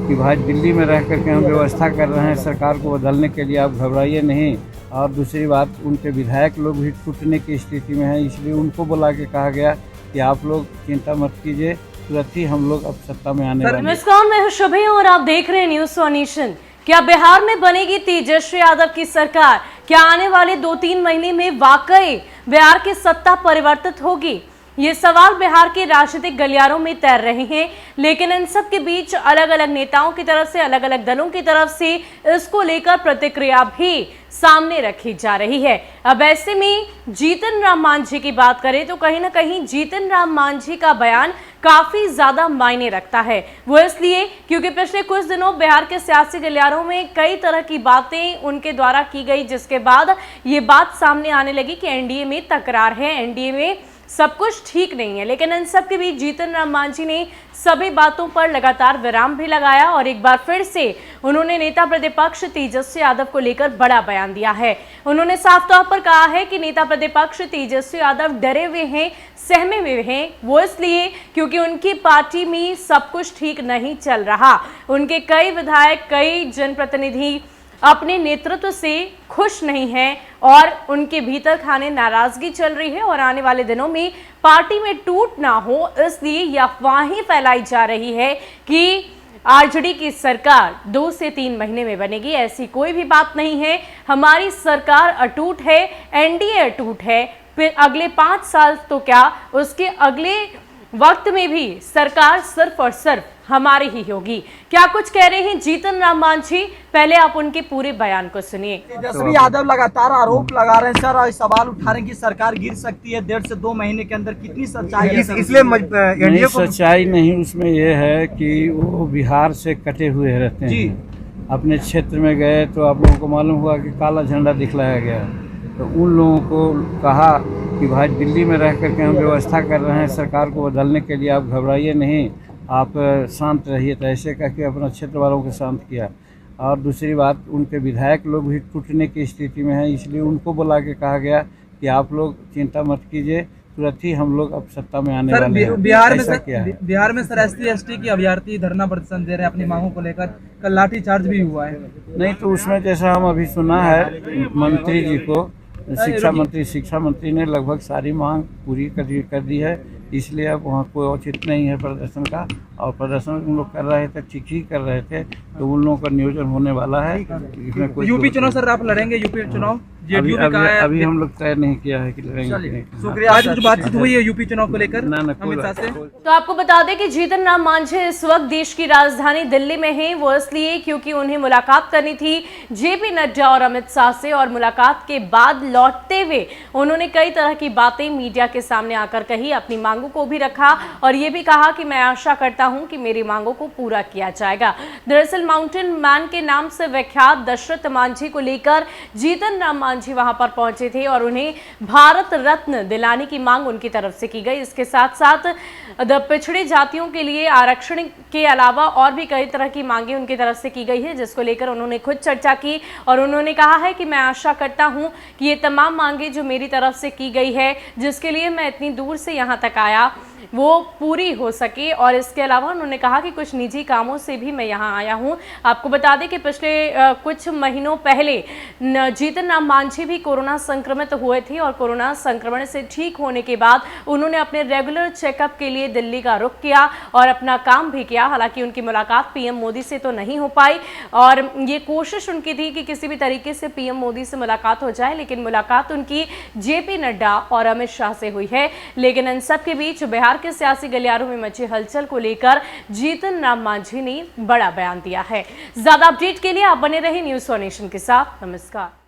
कि भाई दिल्ली में रह करके हम व्यवस्था कर रहे हैं सरकार को बदलने के लिए, आप घबराइए नहीं। और दूसरी बात, उनके विधायक लोग भी टूटने की स्थिति में हैं, इसलिए उनको बुला के कहा गया कि आप लोग चिंता मत कीजिए, तुरंत ही हम लोग अब सत्ता में आने वाले हैं। नमस्कार, मैं हूं शुभी और आप देख रहे हैं न्यूज़ वन नेशन। क्या बिहार में बनेगी तेजस्वी यादव की सरकार? क्या आने वाले 2-3 महीने में वाकई बिहार की सत्ता परिवर्तित होगी? ये सवाल बिहार के राजनीतिक गलियारों में तैर रहे हैं, लेकिन इन सब के बीच अलग अलग नेताओं की तरफ से, अलग अलग दलों की तरफ से इसको लेकर प्रतिक्रिया भी सामने रखी जा रही है। अब ऐसे में जीतन राम मांझी की बात करें तो कहीं ना कहीं जीतन राम मांझी का बयान काफी ज्यादा मायने रखता है। वो इसलिए क्योंकि पिछले कुछ दिनों बिहार के सियासी गलियारों में कई तरह की बातें उनके द्वारा की गई, जिसके बाद ये बात सामने आने लगी कि एनडीए में तकरार है, एनडीए में सब कुछ ठीक नहीं है। लेकिन इन सब के बीच जीतन राम मांझी ने सभी बातों पर लगातार विराम भी लगाया और एक बार फिर से उन्होंने नेता प्रतिपक्ष तेजस्वी यादव को लेकर बड़ा बयान दिया है। उन्होंने साफ तौर पर कहा है कि नेता प्रतिपक्ष तेजस्वी यादव डरे हुए हैं, सहमे हुए हैं। वो इसलिए क्योंकि उनकी पार्टी में सब कुछ ठीक नहीं चल रहा। उनके कई विधायक, कई जनप्रतिनिधि अपने नेतृत्व से खुश नहीं हैं और उनके भीतर खाने नाराजगी चल रही है और आने वाले दिनों में पार्टी में टूट ना हो, इसलिए ये अफवाहें फैलाई जा रही है कि आरजेडी की सरकार 2 से 3 महीने में बनेगी। ऐसी कोई भी बात नहीं है। हमारी सरकार अटूट है, एनडीए अटूट है। फिर अगले 5 साल तो क्या, उसके अगले वक्त में भी सरकार सिर्फ और सिर्फ हमारी ही होगी। क्या कुछ कह रहे हैं जीतन राम मांझी, पहले आप उनके पूरे बयान को सुनिए। तेजस्वी यादव लगातार आरोप लगा रहे हैं सर, और सवाल उठा रहे हैं कि सरकार गिर सकती है 1.5 से 2 महीने के अंदर। कितनी सच्चाई है? इसलिए नहीं, सच्चाई नहीं उसमें यह है कि वो बिहार से कटे हुए रहते हैं। अपने क्षेत्र में गए तो आप लोगों को मालूम हुआ कि काला झंडा दिखलाया गया, तो उन लोगों को कहा कि भाई दिल्ली में रह करके हम व्यवस्था कर रहे हैं सरकार को बदलने के लिए, आप घबराइए नहीं, आप शांत रहिए। तो ऐसे कह के अपना क्षेत्र वालों को शांत किया। और दूसरी बात, उनके विधायक लोग भी टूटने की स्थिति में हैं, इसलिए उनको बुला के कहा गया कि आप लोग चिंता मत कीजिए, तुरंत ही हम लोग अब सत्ता में आने वाले हैं। बिहार में सर SC/ST की अभ्यर्थी धरना प्रदर्शन दे रहे हैं अपनी मांगों को लेकर। कल लाठी चार्ज भी हुआ है। नहीं तो उसमें जैसा हम अभी सुना है मंत्री जी को, शिक्षा मंत्री ने लगभग सारी मांग पूरी कर दी है, इसलिए अब वहाँ कोई औचित्य नहीं है प्रदर्शन का। और प्रदर्शन उन लोग कर रहे थे, ठीक ही कर रहे थे, तो उन लोगों का नियोजन होने वाला है। इसमें कोई यूपी चुनाव सर आप लड़ेंगे? यूपी चुनाव अभी हम लोग तय नहीं किया है कि लड़ेंगे। शुक्रिया। आज कुछ बातचीत हुई है यूपी चुनाव को लेकर? ना तो आपको बता दें कि जीतन राम मांझी इस वक्त देश की राजधानी दिल्ली में हैं। वो इसलिए क्योंकि उन्हें मुलाकात करनी थी जेपी नड्डा और अमित शाह से, और मुलाकात के बाद लौटते हुए उन्होंने कई तरह की बातें मीडिया के सामने आकर कही, अपनी मांगों को भी रखा और ये भी कहा कि मैं आशा करता हूं कि मेरी मांगों को पूरा किया जाएगा। दरअसल माउंटेन मैन के नाम से विख्यात दशरथ मांझी को लेकर जीतन राम मांझी वहां पर पहुंचे थे और उन्हें भारत रत्न दिलाने की मांग उनकी तरफ से की गई। इसके साथ साथ पिछड़ी जातियों के लिए आरक्षण के अलावा और भी कई तरह की मांगे उनकी तरफ से की गई है, जिसको लेकर उन्होंने खुद चर्चा की और उन्होंने कहा है कि मैं आशा करता हूं कि ये तमाम मांगे जो मेरी तरफ से की गई है, जिसके लिए मैं इतनी दूर से यहां तक आया, वो पूरी हो सके। और इसके अलावा उन्होंने कहा कि कुछ निजी कामों से भी मैं यहाँ आया हूँ। आपको बता दें कि पिछले कुछ महीनों पहले जीतन राम मांझी भी कोरोना संक्रमित हुए थे और कोरोना संक्रमण से ठीक होने के बाद उन्होंने अपने रेगुलर चेकअप के लिए दिल्ली का रुख किया और अपना काम भी किया। हालांकि उनकी मुलाकात पीएम मोदी से तो नहीं हो पाई और ये कोशिश उनकी थी कि किसी भी तरीके से पीएम मोदी से मुलाकात हो जाए, लेकिन मुलाकात उनकी जेपी नड्डा और अमित शाह से हुई है। लेकिन इन सब के बीच बिहार के सियासी गलियारों में मची हलचल को लेकर जीतन राम मांझी ने बड़ा बयान दिया है। ज्यादा अपडेट के लिए आप बने रहे न्यूज़ वन नेशन के साथ। नमस्कार।